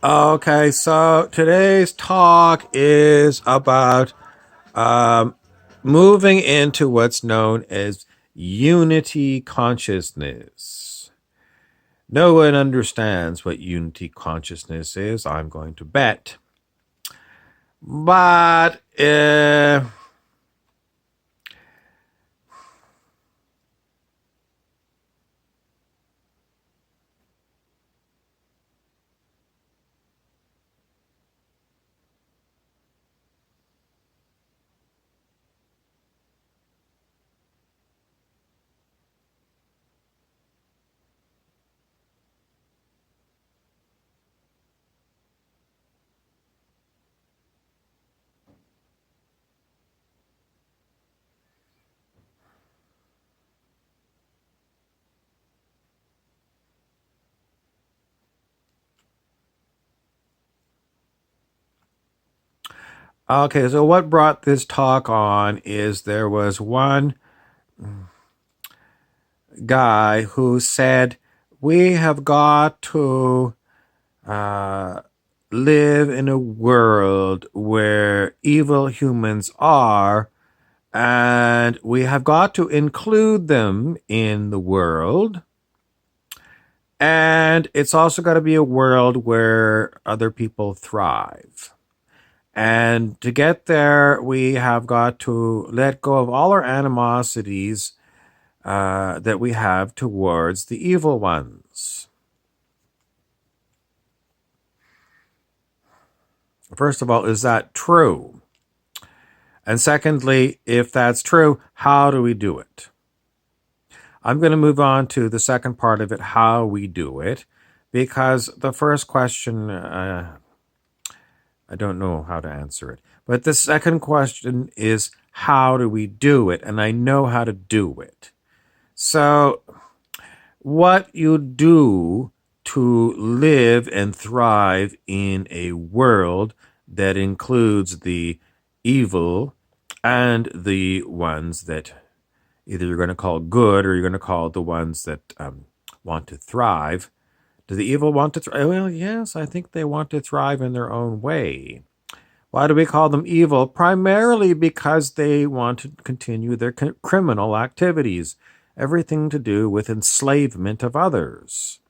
Okay, so today's talk is about um, moving into what's known as unity consciousness. No one understands what unity consciousness is, I'm going to bet. But okay, so what brought this talk on is there was one guy who said, we have got to uh, live in a world where evil humans are, and we have got to include them in the world. And it's also got to be a world where other people thrive. And to get there, we have got to let go of all our animosities that we have towards the evil ones. First of all, is that true? And secondly, if that's true, how do we do it? I'm going to move on to the second part of it, how we do it, because the first question, I don't know how to answer it. But the second question is, how do we do it? And I know how to do it. So, what you do to live and thrive in a world that includes the evil and the ones that either you're going to call good or you're going to call the ones that want to thrive. Do the evil want to thrive? Well, yes, I think they want to thrive in their own way. Why do we call them evil? Primarily because they want to continue their criminal activities, everything to do with enslavement of others,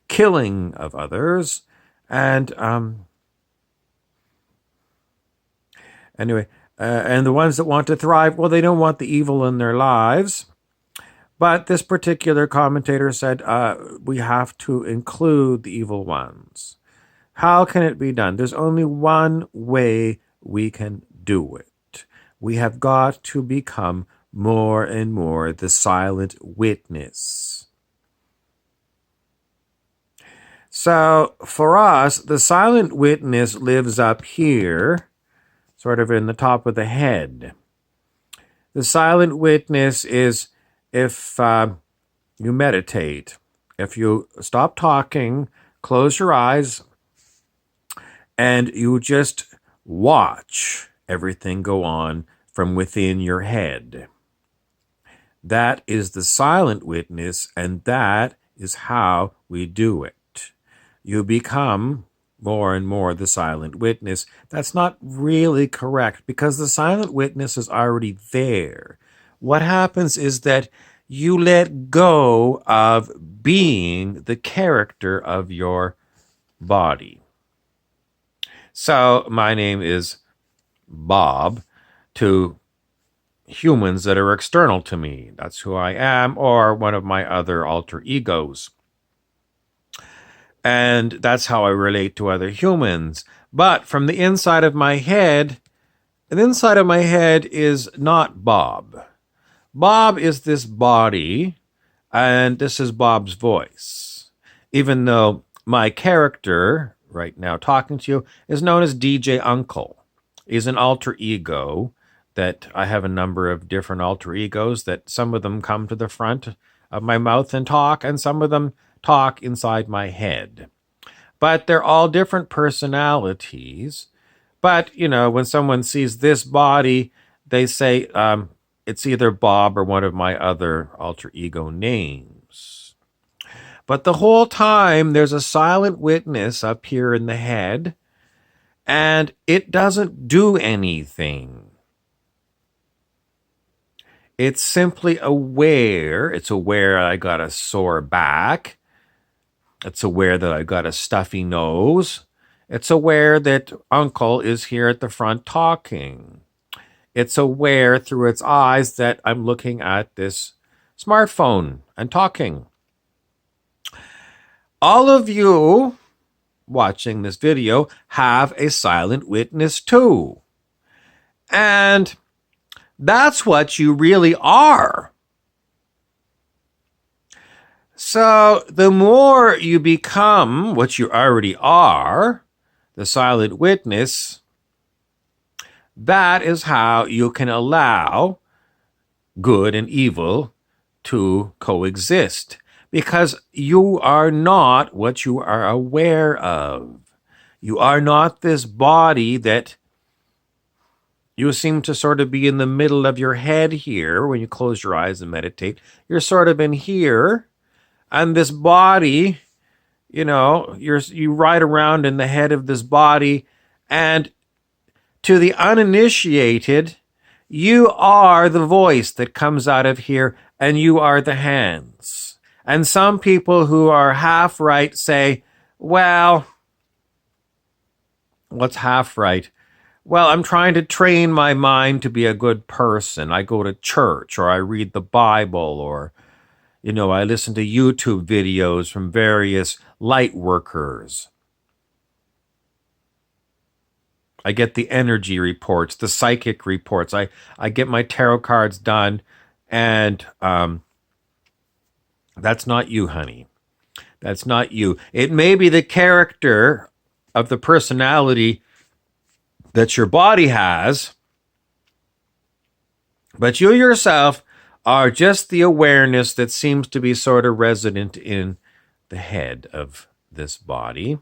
killing of others, and anyway, and the ones that want to thrive, well, they don't want the evil in their lives. But this particular commentator said we have to include the evil ones. How can it be done? There's only one way we can do it. We have got to become more and more the silent witness. So for us, the silent witness lives up here, sort of in the top of the head. The silent witness is if you meditate, if you stop talking, close your eyes, and you just watch everything go on from within your head. That is the silent witness, and that is how we do it. You become more and more the silent witness. That's not really correct because the silent witness is already there. What happens is that you let go of being the character of your body. So my name is Bob to humans that are external to me. That's who I am, or one of my other alter egos. And that's how I relate to other humans. But from the inside of my head, the inside of my head is not Bob. Bob is this body, and this is Bob's voice. Even though my character, right now talking to you, is known as DJ Uncle. He's an alter ego that I have a number of different alter egos that some of them come to the front of my mouth and talk, and some of them talk inside my head. But they're all different personalities. But, you know, when someone sees this body, they say it's either Bob or one of my other alter ego names. But the whole time, there's a silent witness up here in the head, and it doesn't do anything. It's simply aware. It's aware I got a sore back. It's aware that I got a stuffy nose. It's aware that Uncle is here at the front talking. It's aware through its eyes that I'm looking at this smartphone and talking. All of you watching this video have a silent witness too. And that's what you really are. So the more you become what you already are, the silent witness, that is how you can allow good and evil to coexist. Because you are not what you are aware of. You are not this body that you seem to sort of be in the middle of your head here when you close your eyes and meditate. You're sort of in here, and this body, you ride around in the head of this body, and to the uninitiated, you are the voice that comes out of here, and you are the hands. And some people who are half right say, well, what's half right? Well, I'm trying to train my mind to be a good person. I go to church, or I read the Bible, or, I listen to YouTube videos from various light workers. I get the energy reports, the psychic reports. I get my tarot cards done, and that's not you, honey. That's not you. It may be the character of the personality that your body has, but you yourself are just the awareness that seems to be sort of resident in the head of this body.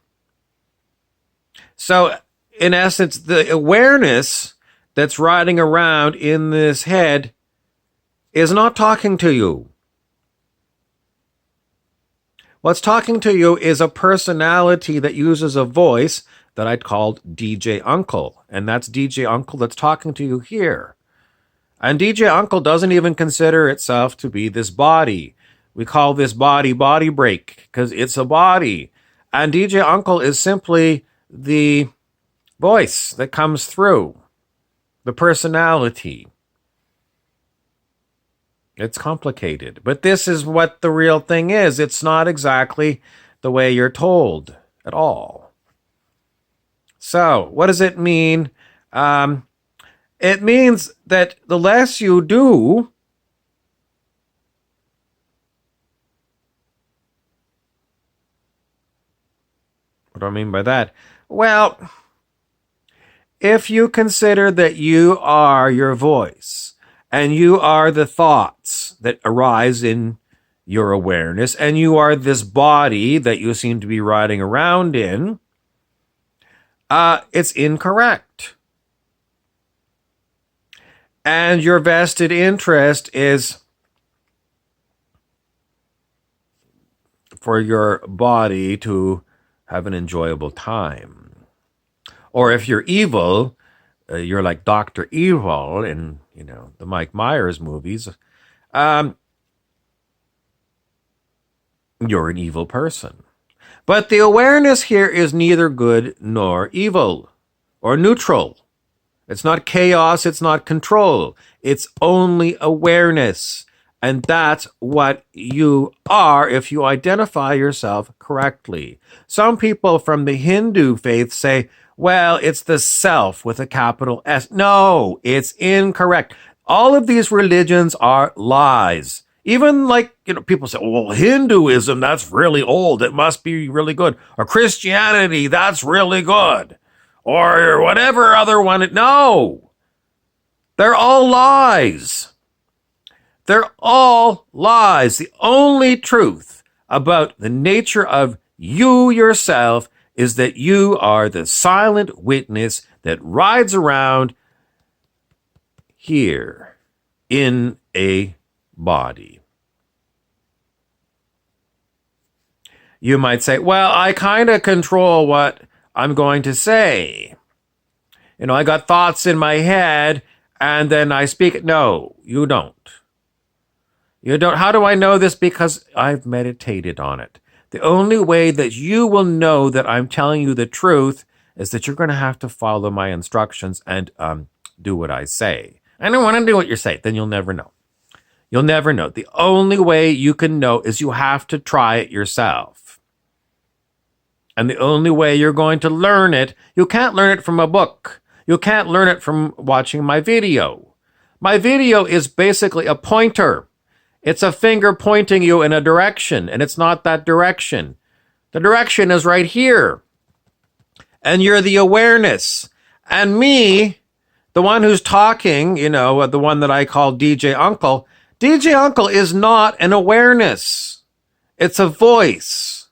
So, in essence, the awareness that's riding around in this head is not talking to you. What's talking to you is a personality that uses a voice that I called DJ Uncle. And that's DJ Uncle that's talking to you here. And DJ Uncle doesn't even consider itself to be this body. We call this body break because it's a body. And DJ Uncle is simply the voice that comes through, the personality. It's complicated, but this is what the real thing is. It's not exactly the way you're told at all. So, what does it mean? It means that the less you do, what do I mean by that? Well, if you consider that you are your voice, and you are the thoughts that arise in your awareness, and you are this body that you seem to be riding around in, it's incorrect. And your vested interest is for your body to have an enjoyable time. Or if you're evil, you're like Dr. Evil in, the Mike Myers movies, you're an evil person. But the awareness here is neither good nor evil or neutral. It's not chaos, it's not control. It's only awareness. And that's what you are if you identify yourself correctly. Some people from the Hindu faith say, well, it's the self with a capital S. No, it's incorrect. All of these religions are lies. Even people say, well, Hinduism, that's really old. It must be really good. Or Christianity, that's really good. Or whatever other one. No, they're all lies. They're all lies. The only truth about the nature of you yourself is that you are the silent witness that rides around here in a body. You might say, well, I kind of control what I'm going to say. I got thoughts in my head and then I speak. No, you don't. You don't. How do I know this? Because I've meditated on it. The only way that you will know that I'm telling you the truth is that you're going to have to follow my instructions and do what I say. I don't want to do what you say. Then you'll never know. You'll never know. The only way you can know is you have to try it yourself. And the only way you're going to learn it, you can't learn it from a book. You can't learn it from watching my video. My video is basically a pointer. It's a finger pointing you in a direction, and it's not that direction. The direction is right here. And you're the awareness. And me, the one who's talking, the one that I call DJ Uncle is not an awareness. It's a voice.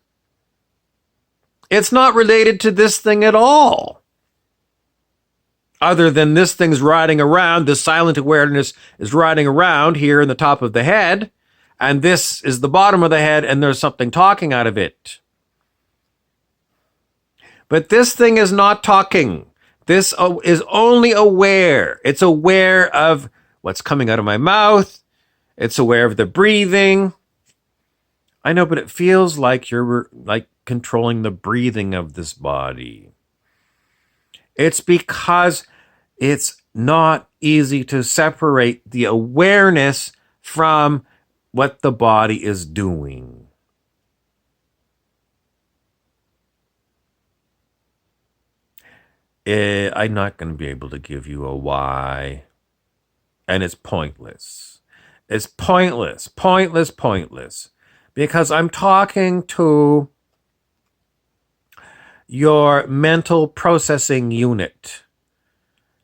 It's not related to this thing at all. Other than this thing's riding around, the silent awareness is riding around here in the top of the head, and this is the bottom of the head, and there's something talking out of it. But this thing is not talking. This is only aware. It's aware of what's coming out of my mouth. It's aware of the breathing. I know, but it feels like you're like controlling the breathing of this body. It's because it's not easy to separate the awareness from what the body is doing. I'm not going to be able to give you a why. And it's pointless. It's pointless. Because I'm talking to your mental processing unit,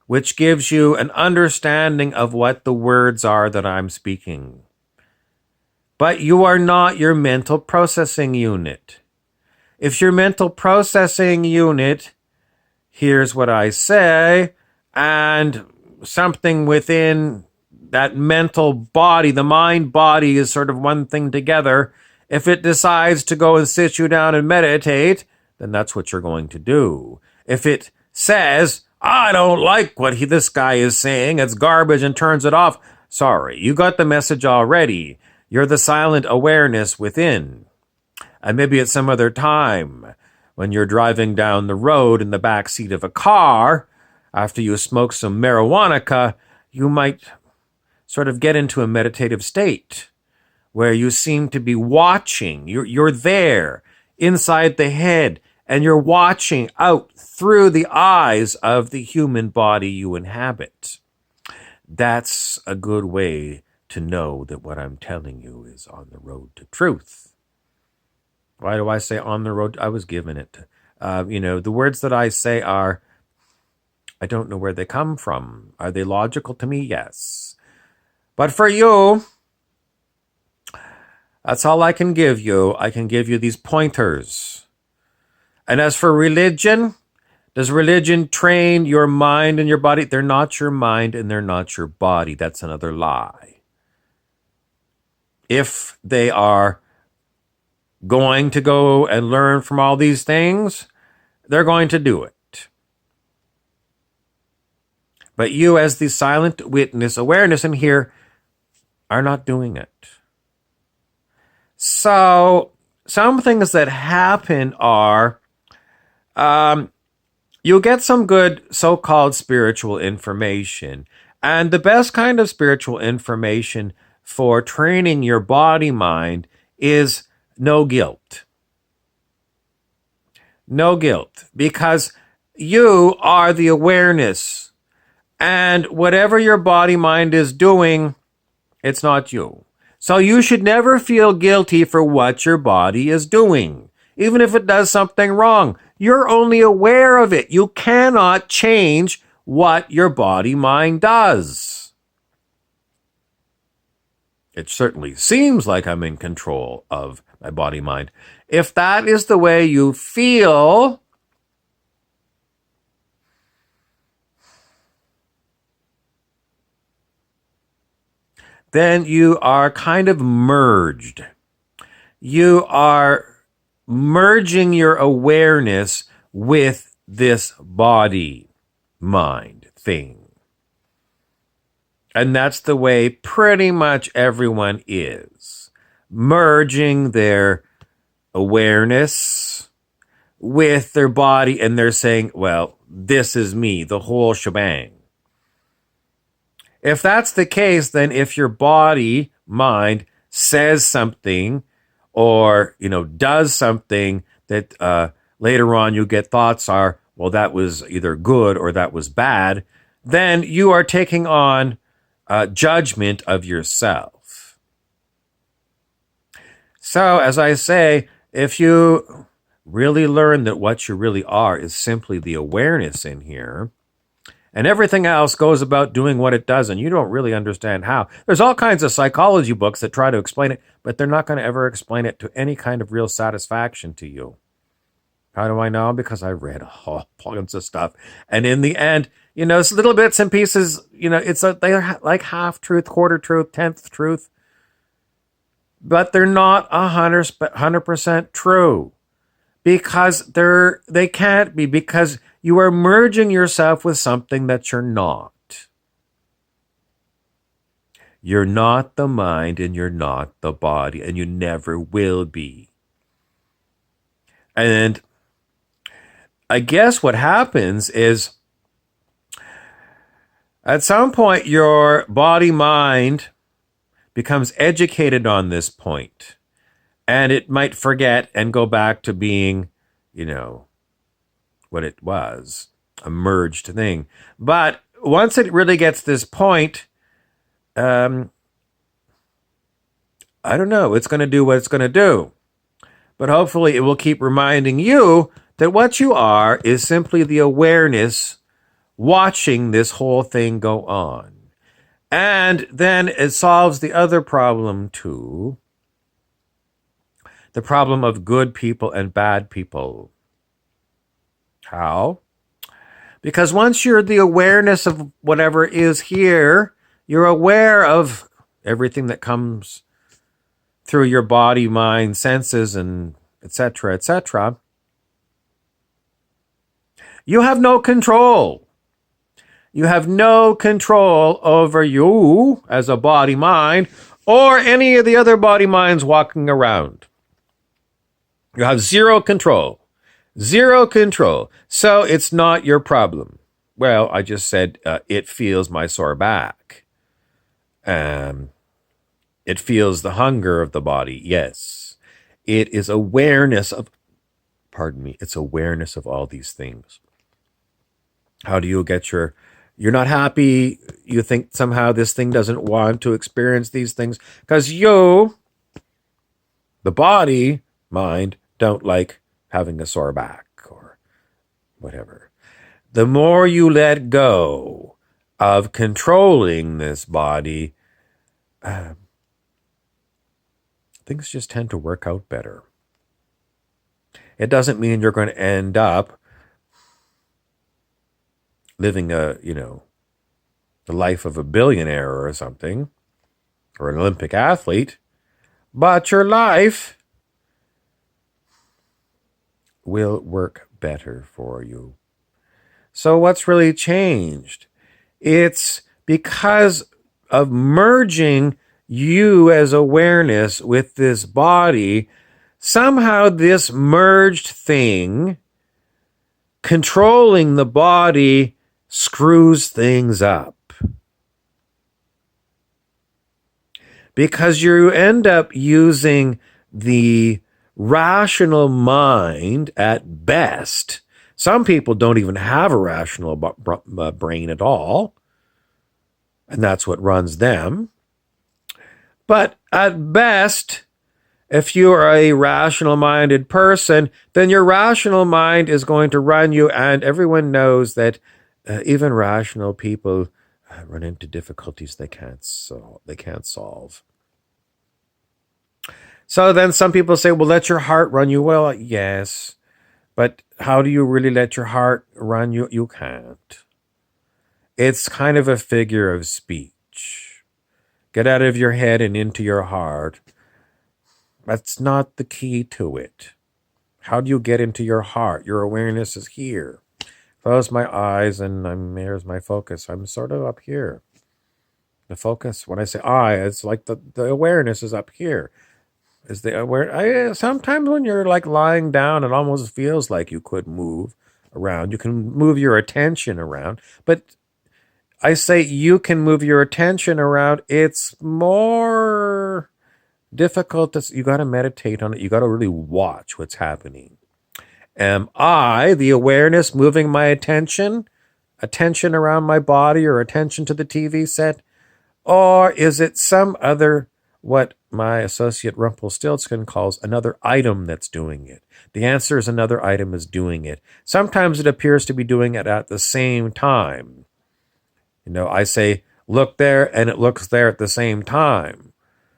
which gives you an understanding of what the words are that I'm speaking. But you are not your mental processing unit. If your mental processing unit hears what I say, and something within that mental body, the mind body is sort of one thing together, if it decides to go and sit you down and meditate, then that's what you're going to do. If it says, I don't like what this guy is saying, it's garbage, and turns it off, sorry, you got the message already. You're the silent awareness within. And maybe at some other time, when you're driving down the road in the back seat of a car, after you smoke some marijuana, you might sort of get into a meditative state where you seem to be watching. You're there inside the head, and you're watching out through the eyes of the human body you inhabit. That's a good way to know that what I'm telling you is on the road to truth. Why do I say on the road? I was given it. The words that I say are, I don't know where they come from. Are they logical to me? Yes. But for you, that's all I can give you. I can give you these pointers. And as for religion, does religion train your mind and your body? They're not your mind and they're not your body. That's another lie. If they are going to go and learn from all these things, they're going to do it. But you, as the silent witness, awareness in here, are not doing it. So, some things that happen are, you'll get some good so-called spiritual information. And the best kind of spiritual information for training your body-mind is no guilt. No guilt. Because you are the awareness. And whatever your body-mind is doing, it's not you. So you should never feel guilty for what your body is doing. Even if it does something wrong, you're only aware of it. You cannot change what your body-mind does. It certainly seems like I'm in control of my body-mind. If that is the way you feel, then you are kind of merged. You are merging your awareness with this body mind thing. And that's the way pretty much everyone is. Merging their awareness with their body, and they're saying, well, this is me, the whole shebang. If that's the case, then if your body, mind, says something or, does something that later on you get thoughts are, well, that was either good or that was bad, then you are taking on judgment of yourself. So, as I say, if you really learn that what you really are is simply the awareness in here, and everything else goes about doing what it does, and you don't really understand how. There's all kinds of psychology books that try to explain it, but they're not going to ever explain it to any kind of real satisfaction to you. How do I know? Because I read all kinds of stuff. And in the end, it's little bits and pieces, they're like half truth, quarter truth, 10th truth. But they're not 100% true. Because they can't be, because you are merging yourself with something that you're not. You're not the mind and you're not the body, and you never will be. And I guess what happens is at some point your body mind becomes educated on this point. And it might forget and go back to being, what it was, a merged thing. But once it really gets this point, I don't know, it's going to do what it's going to do. But hopefully it will keep reminding you that what you are is simply the awareness watching this whole thing go on. And then it solves the other problem too. The problem of good people and bad people. How? Because once you're the awareness of whatever is here, you're aware of everything that comes through your body, mind, senses, and etc., etc. You have no control. You have no control over you as a body mind or any of the other body minds walking around. You have zero control. Zero control. So it's not your problem. Well, I just said it feels my sore back. It feels the hunger of the body. Yes. It is awareness of, it's awareness of all these things. How do you get you're not happy? You think somehow this thing doesn't want to experience these things because you, the body, mind, don't like having a sore back or whatever. The more you let go of controlling this body, things just tend to work out better. It doesn't mean you're going to end up living the life of a billionaire or something, or an Olympic athlete, but your life will work better for you. So what's really changed? It's because of merging you as awareness with this body. Somehow this merged thing controlling the body screws things up. Because you end up using the rational mind at best. Some people don't even have a rational brain at all, and that's what runs them. But at best, if you are a rational-minded person, then your rational mind is going to run you, and everyone knows that even rational people run into difficulties they can't solve. So then some people say, well, let your heart run you. Well, yes, but how do you really let your heart run you? You can't. It's kind of a figure of speech. Get out of your head and into your heart. That's not the key to it. How do you get into your heart? Your awareness is here. Close my eyes and here's my focus. I'm sort of up here. The focus, when I say I, it's like the awareness is up here. Is the aware? Sometimes when you're like lying down, it almost feels like you could move around. You can move your attention around. But I say you can move your attention around. It's more difficult. You got to meditate on it. You got to really watch what's happening. Am I, the awareness, moving my attention around my body or attention to the TV set? Or is it some other, what my associate Rumpelstiltskin calls another item that's doing it? The answer is another item is doing it. Sometimes it appears to be doing it at the same time. You know, I say, look there, and it looks there at the same time.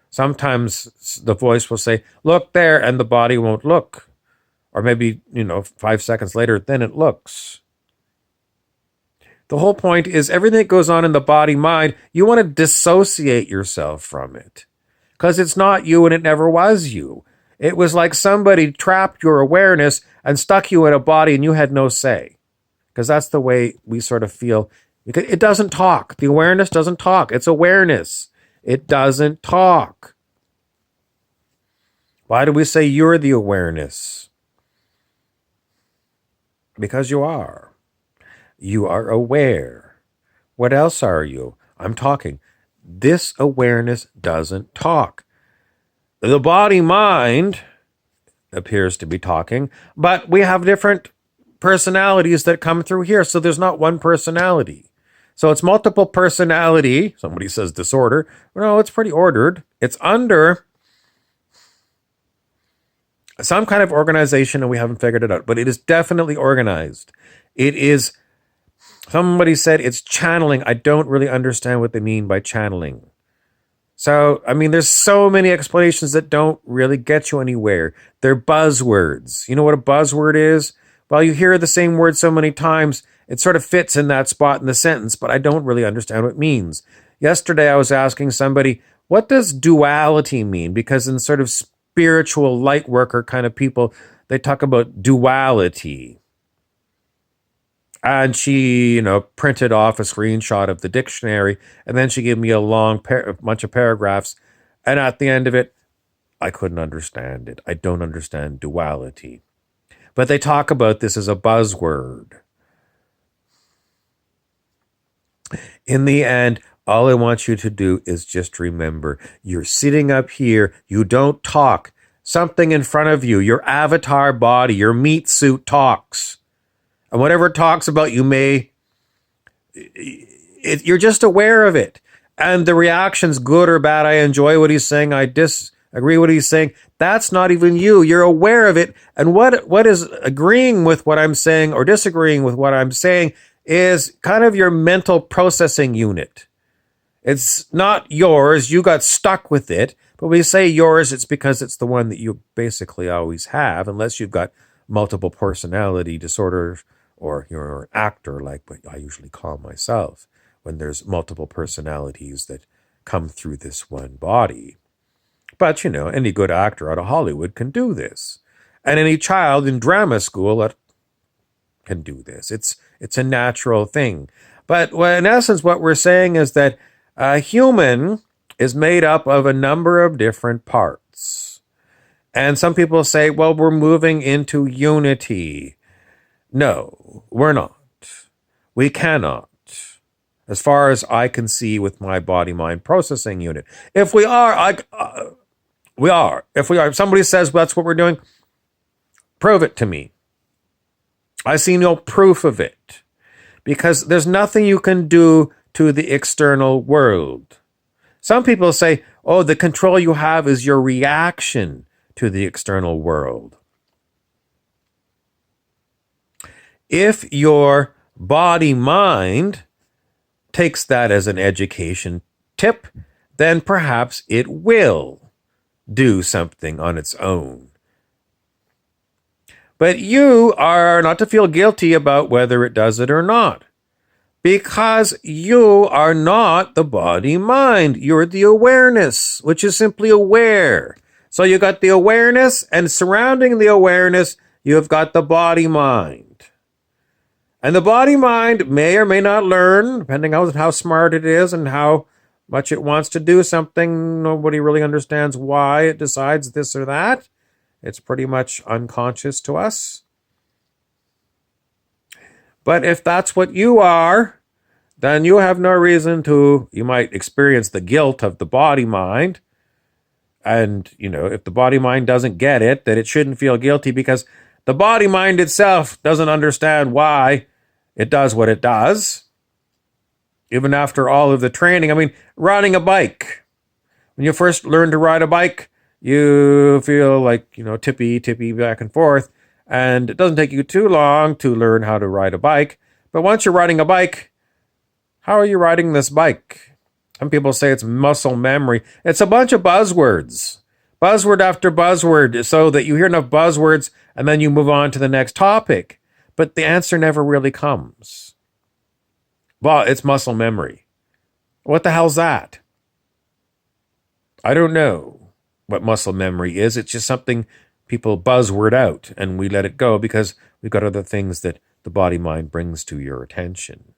Sometimes the voice will say, look there, and the body won't look. Or maybe, 5 seconds later, then it looks. The whole point is everything that goes on in the body-mind, you want to dissociate yourself from it. Because it's not you and it never was you. It was like somebody trapped your awareness and stuck you in a body and you had no say. Because that's the way we sort of feel. It doesn't talk. The awareness doesn't talk. It's awareness. It doesn't talk. Why do we say you're the awareness? Because you are. You are aware. What else are you? I'm talking. This awareness doesn't talk. The body-mind appears to be talking, but we have different personalities that come through here, so there's not one personality. So it's multiple personality. Somebody says disorder. No, it's pretty ordered. It's under some kind of organization, and we haven't figured it out, but it is definitely organized. It is, somebody said it's channeling. I don't really understand what they mean by channeling. So, there's so many explanations that don't really get you anywhere. They're buzzwords. You know what a buzzword is? Well, you hear the same word so many times, it sort of fits in that spot in the sentence, but I don't really understand what it means. Yesterday, I was asking somebody, what does duality mean? Because in sort of spiritual light worker kind of people, they talk about duality. And she, printed off a screenshot of the dictionary, and then she gave me a long bunch of paragraphs. And at the end of it, I couldn't understand it. I don't understand duality. But they talk about this as a buzzword. In the end, all I want you to do is just remember, you're sitting up here, you don't talk. Something in front of you, your avatar body, your meat suit talks. And whatever it talks about, you're just aware of it. And the reaction's good or bad. I enjoy what he's saying. I disagree with what he's saying. That's not even you. You're aware of it. And what is agreeing with what I'm saying or disagreeing with what I'm saying is kind of your mental processing unit. It's not yours. You got stuck with it. But when we say yours, it's because it's the one that you basically always have, unless you've got multiple personality disorders, or you're an actor, like what I usually call myself, when there's multiple personalities that come through this one body. But, any good actor out of Hollywood can do this. And any child in drama school can do this. It's a natural thing. But in essence, what we're saying is that a human is made up of a number of different parts. And some people say, well, we're moving into unity. No, we're not. We cannot. As far as I can see with my body-mind processing unit. If we are, we are. If we are, if somebody says, well, that's what we're doing, prove it to me. I see no proof of it. Because there's nothing you can do to the external world. Some people say, oh, the control you have is your reaction to the external world. If your body-mind takes that as an education tip, then perhaps it will do something on its own. But you are not to feel guilty about whether it does it or not. Because you are not the body-mind. You're the awareness, which is simply aware. So you got the awareness, and surrounding the awareness, You have got the body mind. And the body mind may or may not learn, depending on how smart it is and how much it wants to do something. Nobody really understands why it decides this or that. It's pretty much unconscious to us. But if that's what you are, then you have no reason to, you might experience the guilt of the body mind. And, if the body mind doesn't get it, that it shouldn't feel guilty because the body mind itself doesn't understand why it does what it does. Even after all of the training. I mean, riding a bike. When you first learn to ride a bike, you feel like, tippy back and forth. And it doesn't take you too long to learn how to ride a bike. But once you're riding a bike, how are you riding this bike? Some people say it's muscle memory. It's a bunch of buzzwords. Buzzword after buzzword, so that you hear enough buzzwords and then you move on to the next topic. But the answer never really comes. Well, it's muscle memory. What the hell's that? I don't know what muscle memory is. It's just something people buzzword out and we let it go because we've got other things that the body mind brings to your attention.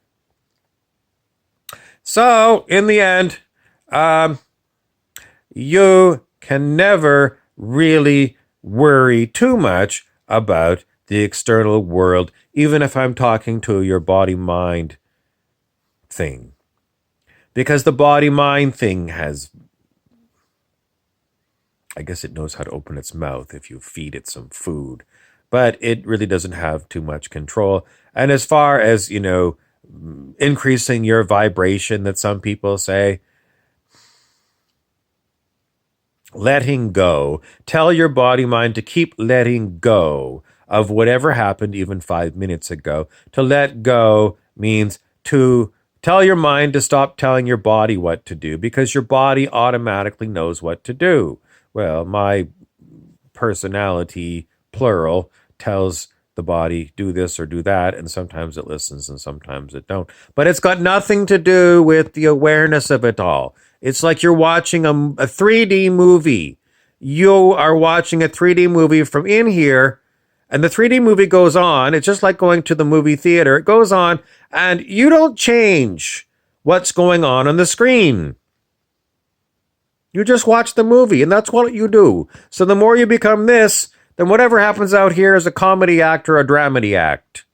So, in the end, you can never really worry too much about the external world, even if I'm talking to your body-mind thing. Because the body-mind thing has, I guess it knows how to open its mouth if you feed it some food. But it really doesn't have too much control. And as far as, increasing your vibration that some people say, letting go. Tell your body mind to keep letting go of whatever happened even 5 minutes ago. To let go means to tell your mind to stop telling your body what to do because your body automatically knows what to do. Well, my personality, plural, tells the body do this or do that, and sometimes it listens and sometimes it don't. But it's got nothing to do with the awareness of it all. It's like you're watching a 3D movie. You are watching a 3D movie from in here, and the 3D movie goes on. It's just like going to the movie theater. It goes on, and you don't change what's going on the screen. You just watch the movie, and that's what you do. So the more you become this, then whatever happens out here is a comedy act or a dramedy act.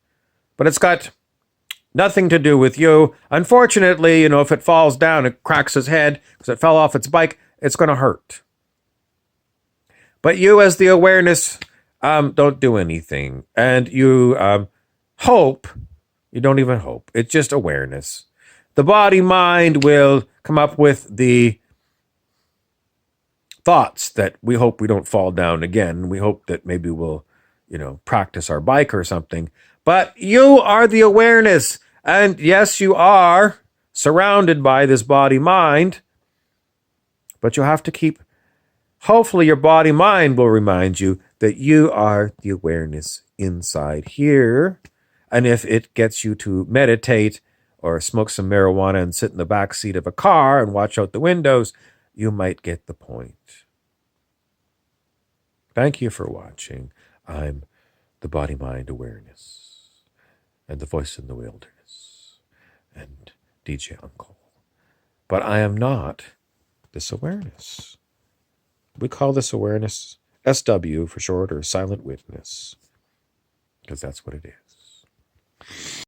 But it's got nothing to do with you. Unfortunately, if it falls down, it cracks its head because it fell off its bike, it's going to hurt. But you, as the awareness, don't do anything. And you hope. You don't even hope. It's just awareness. The body mind will come up with the thoughts that we hope we don't fall down again. We hope that maybe we'll, practice our bike or something. But you are the awareness. And yes, you are surrounded by this body mind. But you have to keep, hopefully your body mind will remind you that you are the awareness inside here. And if it gets you to meditate or smoke some marijuana and sit in the back seat of a car and watch out the windows, you might get the point. Thank you for watching. I'm the body-mind awareness and the voice in the wilderness and DJ Uncle. But I am not this awareness. We call this awareness SW for short, or silent witness, because that's what it is.